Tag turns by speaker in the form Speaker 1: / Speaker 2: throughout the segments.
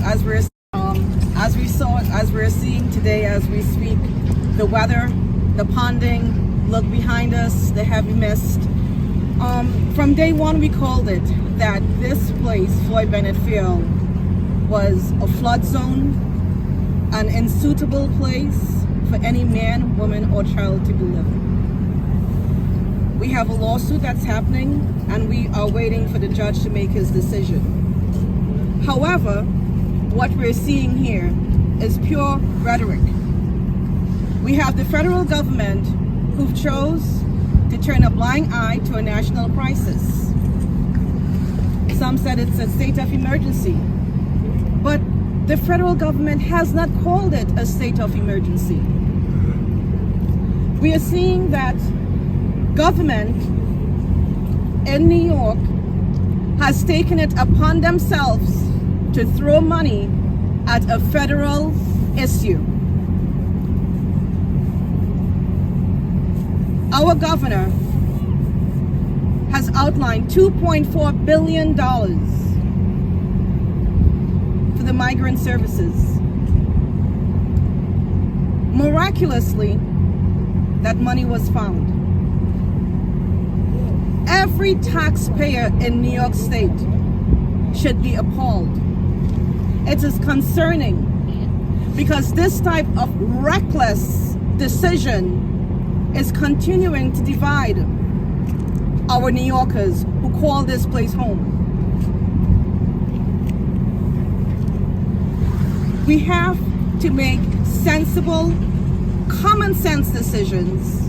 Speaker 1: as we're seeing today as we speak, the weather, the ponding, look behind us, the heavy mist. From day one, we called it that this place, Floyd Bennett Field, was a flood zone, an unsuitable place for any man, woman, or child to be living. We have a lawsuit that's happening, and we are waiting for the judge to make his decision. However, what we're seeing here is pure rhetoric. We have the federal government who chose to turn a blind eye to a national crisis. Some said it's a state of emergency, but the federal government has not called it a state of emergency. We are seeing that government in New York has taken it upon themselves to throw money at a federal issue. Our governor has outlined $2.4 billion for the migrant services. Miraculously, that money was found. Every taxpayer in New York State should be appalled. It is concerning because this type of reckless decision is continuing to divide our New Yorkers who call this place home. We have to make sensible, common sense decisions,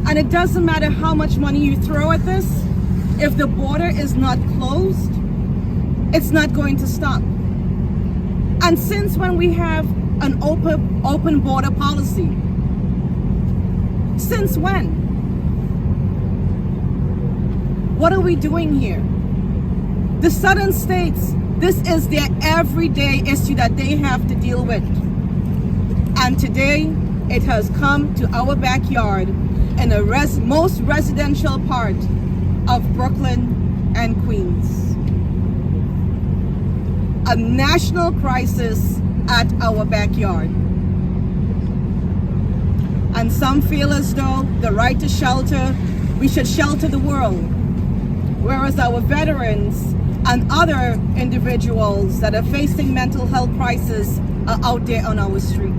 Speaker 1: and it doesn't matter how much money you throw at this. If the border is not closed, it's not going to stop. And since when we have an open border policy? Since when? What are we doing here? The southern states, this is their everyday issue that they have to deal with. And today, it has come to our backyard in the most residential part of Brooklyn and Queens. A national crisis at our backyard. And some feel as though the right to shelter, we should shelter the world. Whereas our veterans and other individuals that are facing mental health crisis are out there on our street.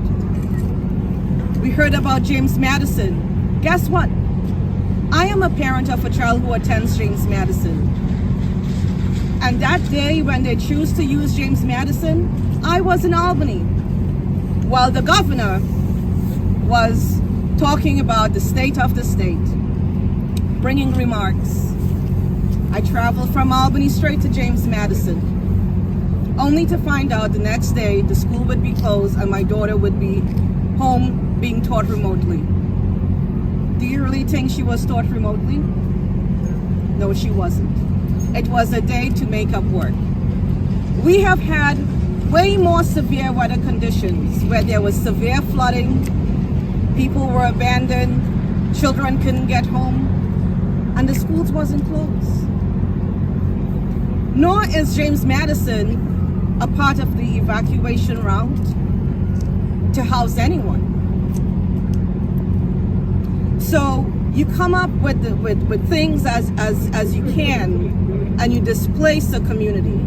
Speaker 1: We heard about James Madison. Guess what? I am a parent of a child who attends James Madison. And that day when they choose to use James Madison, I was in Albany, while the governor was talking about the state of the state, bringing remarks. I traveled from Albany straight to James Madison, only to find out the next day the school would be closed and my daughter would be home being taught remotely. Do you really think she was taught remotely? No, she wasn't. It was a day to make up work. We have had way more severe weather conditions where there was severe flooding, people were abandoned, children couldn't get home, and the schools wasn't closed. Nor is James Madison a part of the evacuation route to house anyone. So you come up with things as you can, and you displace the community.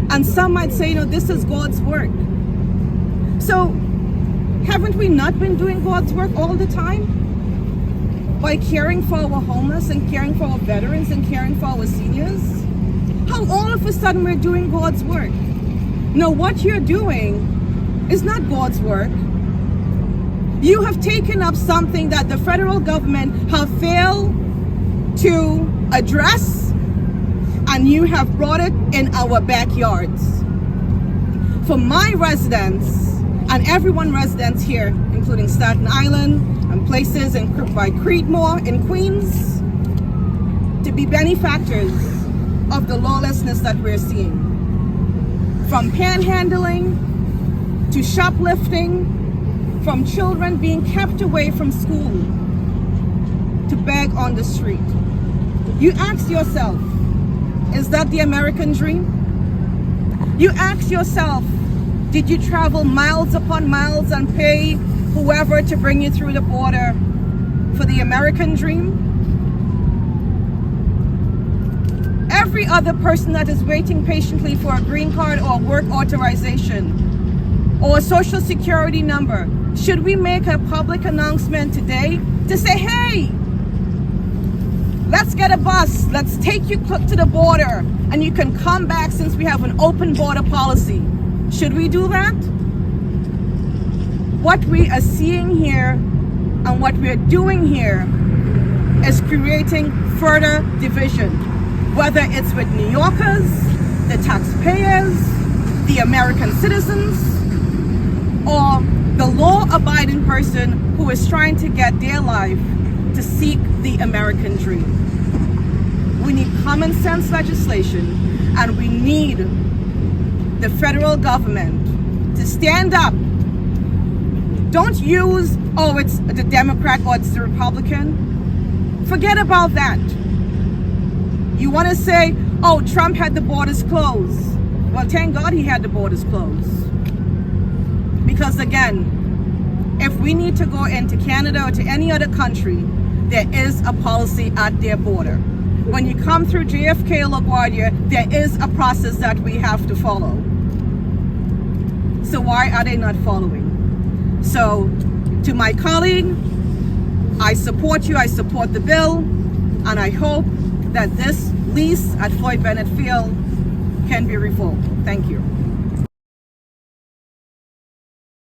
Speaker 1: And some might say, this is God's work. So haven't we not been doing God's work all the time? By caring for our homeless and caring for our veterans and caring for our seniors? How all of a sudden we're doing God's work? No, what you're doing is not God's work. You have taken up something that the federal government have failed to address, and you have brought it in our backyards. For my residents, and everyone residents here, including Staten Island and places by Creedmoor in Queens, to be benefactors of the lawlessness that we're seeing. From panhandling to shoplifting, from children being kept away from school to beg on the street. You ask yourself, is that the American dream? You ask yourself, Did you travel miles upon miles and pay whoever to bring you through the border for the American dream? Every other person that is waiting patiently for a green card or work authorization or a social security number, should we make a public announcement today to say, hey, let's get a bus, let's take you to the border and you can come back since we have an open border policy? Should we do that? What we are seeing here and what we're doing here is creating further division, whether it's with New Yorkers, the taxpayers, the American citizens, or the law-abiding person who is trying to get their life to seek the American dream. We need common sense legislation, and we need the federal government to stand up. Don't use, oh, it's the Democrat or it's the Republican. Forget about that. You want to say, oh, Trump had the borders closed. Well, thank God he had the borders closed. Because again, if we need to go into Canada or to any other country, there is a policy at their border. When you come through JFK or LaGuardia, there is a process that we have to follow. So why are they not following? So to my colleague, I support you, I support the bill, and I hope that this lease at Floyd Bennett Field can be revoked. Thank you.